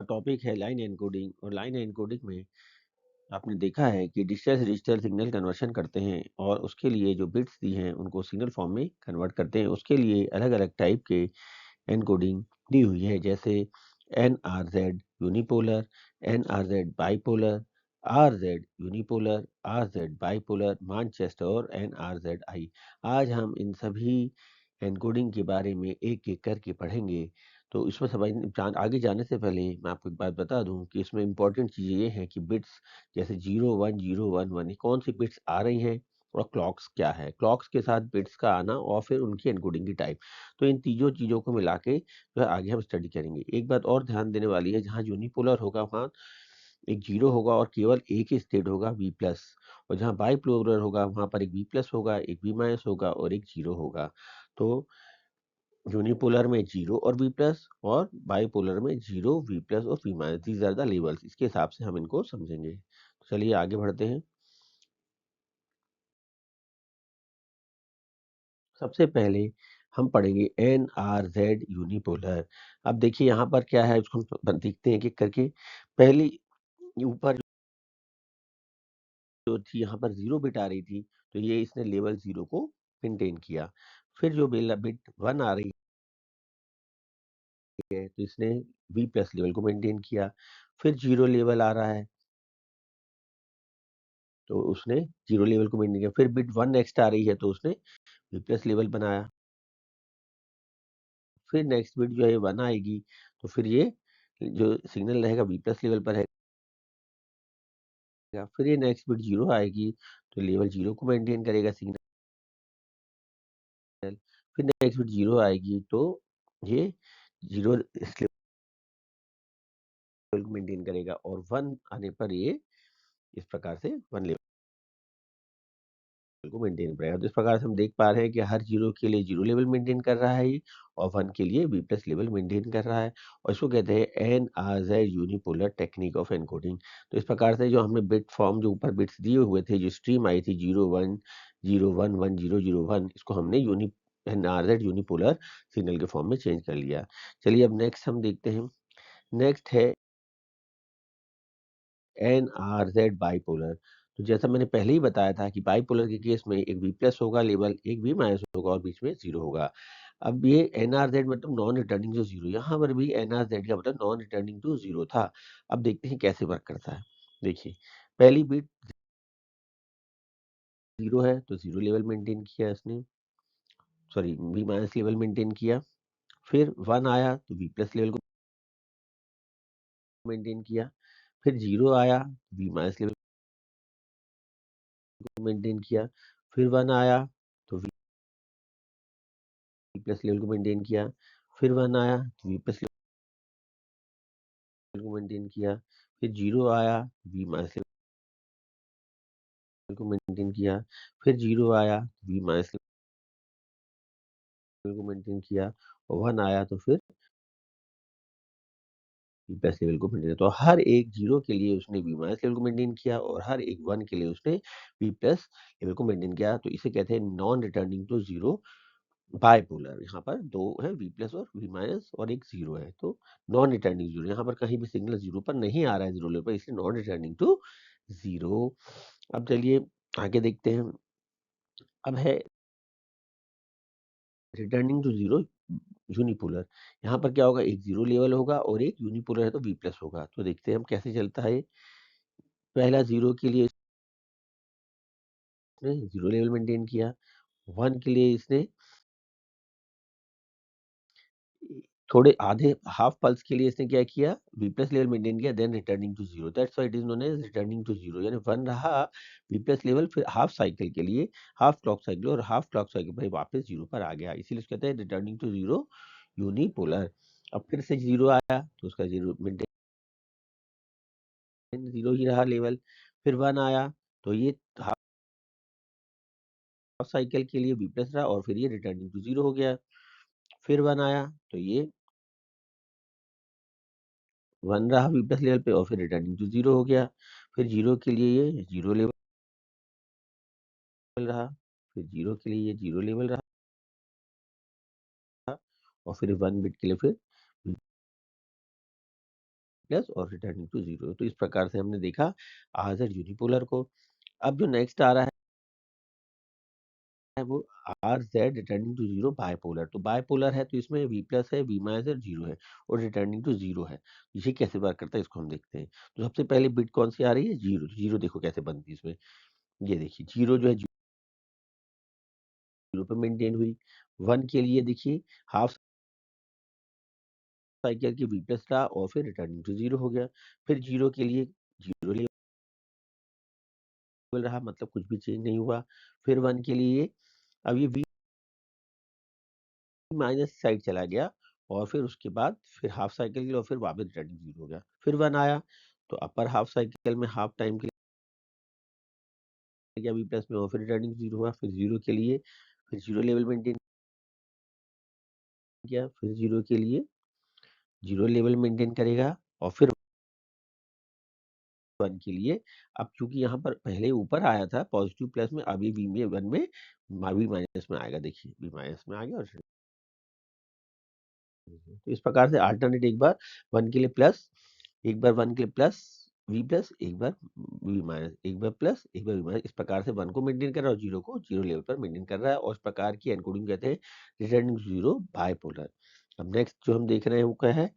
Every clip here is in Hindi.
टॉपिक है लाइन एन्कोडिंग और लाइन एन्कोडिंग में आपने देखा है कि डिजिटल से डिजिटल सिग्नल कन्वर्शन करते हैं और उसके लिए जो बिट्स दी हैं उनको सिग्नल फॉर्म में कन्वर्ट करते हैं। उसके लिए अलग-अलग टाइप के एन्कोडिंग दी हुई है, जैसे NRZ unipolar, NRZ bipolar, RZ unipolar, RZ bipolar, Manchester और एनआरजेड आई। आज हम इन सभी एन्कोडिंग के बारे में एक-एक करके पढ़ेंगे। तो इसमें आगे जाने से पहले मैं आपको एक बात बता दूं कि इसमें इंपॉर्टेंट चीज़ ये है कि बिट्स जैसे 0 1 0 1 1 ये कौन सी बिट्स आ रही हैं और क्लॉक्स क्या है, क्लॉक्स के साथ बिट्स का आना और फिर उनकी एन्कोडिंग की टाइप। तो इन तीनों चीज़ों को मिला के जो है आगे हम स्टडी करेंगे। एक बात और ध्यान देने वाली है, जहाँ यूनिपोलर होगा वहाँ एक जीरो होगा और केवल एक ही स्टेट होगा वी प्लस, और जहाँ बाईपोलर होगा वहाँ पर एक बी प्लस होगा, एक बी माइनस होगा और एक जीरो होगा। तो यूनिपोलर में जीरो और वी प्लस और बाईपोलर में जीरो वी प्लस और V minus, these are the levels. इसके हिसाब से हम इनको समझेंगे। तो चलिए आगे बढ़ते हैं। सबसे पहले हम पढ़ेंगे एन आर जेड यूनिपोलर। अब देखिए यहाँ पर क्या है, उसको हम देखते हैं एक एक करके। पहली ऊपर जो थी यहाँ पर जीरो बिट आ रही थी, तो ये इसने लेवल जीरो को मेंटेन किया। फिर जो बिट वन आ रही है तो इसने बी प्लस लेवल को मेंटेन किया। फिर जीरो लेवल आ रहा है तो उसने जीरो लेवल को मेंटेन किया। फिर बिट वन नेक्स्ट आ रही है तो उसने बी प्लस लेवल बनाया। फिर नेक्स्ट बिट जो है वन आएगी तो फिर ये जो सिग्नल रहेगा बी प्लस लेवल पर रहेगा। फिर ये नेक्स्ट बिट जीरो आएगी तो लेवल जीरो को मेंटेन करेगा सिग्नल। फिर नेक्स्ट बिट जीरो आएगी तो ये जीरो लेवल को मेंटेन करेगा और वन आने पर ये इस प्रकार से वन लेवल को मेंटेन करेगा। तो इस प्रकार से हम देख पा रहे हैं कि हर जीरो के लिए जीरो लेवल मेंटेन कर रहा है ये, और वन के लिए बी प्लस लेवल मेंटेन कर रहा है। और इसको कहते हैं N R Z unipolar technique of encoding. तो इस प्रकार से जो हमने बिट फॉर्म जो ऊपर बिट्स दिए हुए थे, जो स्ट्रीम आई थी 0 1 0 1 1 0 0 1, इसको हमने N R Z unipolar signal के फॉर्म में चेंज कर लिया। चलिए अब नेक्स्ट हम देखते हैं। नेक्स्ट है एनआरजेड बाइपोलर। तो जैसा मैंने पहले ही बताया था कि बाइपोलर के केस में एक बी प्लस होगा लेवल, एक बी माइनस होगा और बीच में जीरो होगा। अब ये एनआरजेड मतलब नॉन रिटर्निंग टू जीरो, यहाँ पर भी एनआरजेड का मतलब नॉन रिटर्निंग टू जीरो था। अब देखते हैं कैसे वर्क करता है। देखिए, पहली बिट जीरो है तो जीरो लेवल मेंटेन किया इसने, sorry V minus level maintain किया। फिर वन आया तो बी प्लस लेवल को मेंटेन किया। फिर जीरो आया, बी माइनस लेवल को मेंटेन किया। फिर वन आया तो प्लस लेवल को मेंटेन किया। फिर वन आया तो बी प्लस लेवल को मेंटेन किया। फिर जीरो आया, बी माइनस लेवल को मेंटेन किया। फिर जीरो आया, बी माइनस लेवल को मेंटेन किया। और वन आया तो फिर बी प्लस लेवल को मेंटेन किया। तो हर एक जीरो के लिए उसने बी माइनस लेवल को मेंटेन किया और हर एक वन के लिए उसने बी प्लस लेवल को मेंटेन किया। तो इसे कहते हैं non returning to zero bipolar. यहाँ पर दो है, वी प्लस और वी माइनस और एक जीरो है, तो नॉन रिटर्निंग जीरो। यहाँ पर कहीं भी सिग्नल जीरो पर नहीं आ रहा है, जीरो लेवल पर, इसलिए नॉन रिटर्निंग टू जीरो। अब चलिए आगे देखते हैं। अब है रिटर्निंग टू जीरो यूनिपोलर। यहाँ पर क्या होगा, एक जीरो लेवल होगा और एक यूनिपोलर है तो वी प्लस होगा। तो देखते हैं हम कैसे चलता है ये। पहला जीरो के लिए इसने जीरो लेवल मेंटेन किया। वन के लिए इसने थोड़े आधे हाफ पल्स के लिए इसने क्या किया, वी प्लस लेवल मेंटेन किया, then returning to zero. That's why it is known as returning to zero. यानी वन रहा वी प्लस लेवल, फिर हाफ साइकिल के लिए, हाफ क्लॉक साइकिल, और हाफ क्लॉक साइकिल पर वापस जीरो पर आ गया, इसीलिए उसको कहते हैं रिटर्निंग टू जीरो यूनिपोलर। अब फिर से जीरो आया तो उसका जीरो मेंटेन, जीरो ही रहा लेवल। फिर वन आया तो ये हाफ साइकिल के लिए वी प्लस रहा और फिर ये रिटर्निंग टू जीरो हो गया। फिर वन आया तो ये वन रहा वी प्लस लेवल पे और फिर रिटर्निंग टू जीरो हो गया। फिर जीरो के लिए ये जीरो लेवल रहा, फिर जीरो के लिए ये जीरो लेवल रहा, और फिर वन बिट के लिए फिर प्लस और रिटर्निंग टू जीरो। तो इस प्रकार से हमने देखा आर यूनिपोलर को। अब जो नेक्स्ट आ रहा है वो R Z returning to zero bipolar. तो बायपोलर है तो इसमें वी प्लस है, वी माइनस है, जीरो है और रिटर्निंग टू जीरो है। ये कैसे वर्क करता है इसको हम देखते हैं। तो सबसे पहले बिट कौन सी आ रही है, जीरो। जीरो देखो कैसे बनती है इसमें, ये देखिए जीरो जो है जीरो पे मेंटेन हुई। वन के लिए देखिए हाफ साइकिल की वी प्लस रहा और फिर रिटर्निंग टू जीरो हो गया। फिर जीरो के लिए जीरो लेवल रहा, मतलब कुछ भी चेंज नहीं हुआ। फिर वन के लिए अब ये वी माइनस साइड चला गया और फिर उसके बाद फिर हाफ साइकिल के लिए और फिर वापस रिटर्निंग जीरो हो गया। फिर वन आया तो अपर हाफ साइकिल में हाफ टाइम के लिए गया वी प्लस में और फिर रिटर्निंग जीरो हुआ। फिर जीरो के लिए फिर जीरो लेवल मेंटेन किया। फिर जीरो के लिए जीरो लेवल मेंटेन करेगा और फिर वन के लिए। अब चूंकि यहाँ पर पहले ऊपर आया था पॉजिटिव प्लस में, अभी वी में वन में वी माइनस में आएगा। देखिए वी माइनस में आ गया और तो इस प्रकार से अल्टरनेट एक बार वन के लिए प्लस, एक बार वन के लिए प्लस वी प्लस, एक बार वी माइनस, एक बार प्लस एक बार वी माइनस, इस प्रकार से वन को मेंटेन कर रहा है और जीरो को जीरो लेवल पर मेंटेन कर रहा है। और इस प्रकार की एनकोडिंग कहते हैं रिटर्निंग जीरो बाइपोलर। अब नेक्स्ट जो हम देख रहे हैं वो क्या है,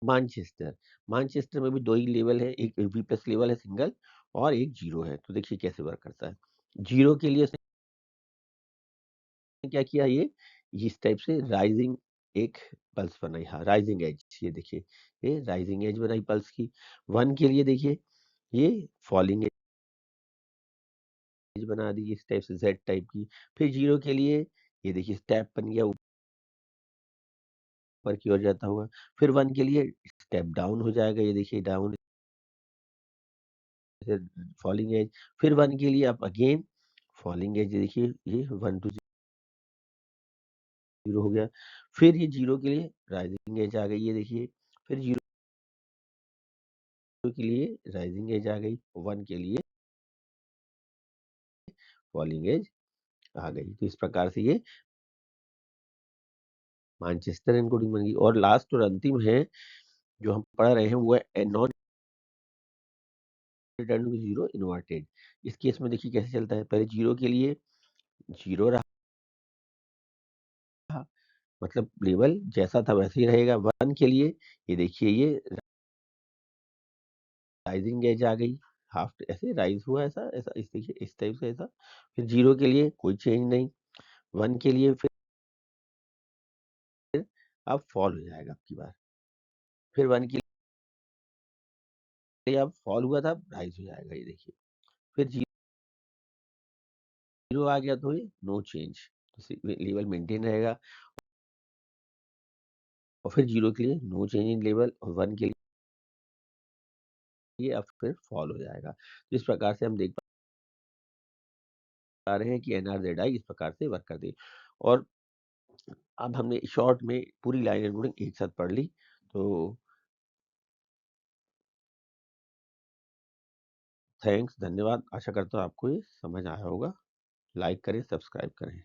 मानचेस्टर। मानचेस्टर में भी दो ही लेवल है, एक वी प्लस लेवल है सिंगल और एक जीरो है। तो देखिए कैसे वर्क करता है। जीरो के लिए क्या किया, ये इस टाइप से राइजिंग एक पल्स बनाई, हाँ राइजिंग एज, ये देखिए ये राइजिंग एज बनाई पल्स की। वन के लिए देखिए ये फॉलिंग एज बना दी इस टाइप से जेड टाइप की। फिर जीरो के लिए ये देखिए स्टेप बन गया ऊपर की ओर जाता हुआ। फिर वन के लिए स्टेप डाउन हो जाएगा, ये देखिए डाउन फॉलिंग एज। फिर वन के लिए अब अगेन फॉलिंग एज, देखिए ये वन टू जीरो हो गया। फिर ये जीरो के लिए राइजिंग एज आ गई, ये देखिए। फिर जीरो के लिए राइजिंग एज आ गई, वन के लिए फॉलिंग एज आ गई। तो इस प्रकार से ये मानचेस्टर एन्कोडिंग बन गई। और लास्ट और अंतिम है जो हम पढ़ रहे हैं वो है non return to zero inverted. इस केस में देखिए कैसे चलता है, पहले जीरो के लिए जीरो रहा, मतलब लेवल जैसा था वैसे ही रहेगा। वन के लिए ये देखिए ये राइजिंग एज आ गई, हाफ ऐसे राइज हुआ, ऐसा ऐसा इस देखिए इस टाइप से ऐसा। फिर जीरो के लिए कोई चेंज नहीं, वन के लिए फिर अब फॉल हो जाएगा आपकी बार। फिर वन के लिए अब फॉल हुआ था, राइज हो जाएगा, ये देखिए। फिर जीरो आ गया तो ये नो चेंज, तो लेवल मेंटेन रहेगा। और फिर जीरो के लिए नो चेंज इन लेवल और वन के लिए अब फिर फॉल हो जाएगा। तो इस प्रकार से हम देख पा रहे हैं कि एनआरजेडआई इस प्रकार से वर्क करती है। और अब हमने शॉर्ट में पूरी लाइन एनकोडिंग एक साथ पढ़ ली। तो थैंक्स, धन्यवाद। आशा करता हूँ आपको ये समझ आया होगा। लाइक करें, सब्सक्राइब करें।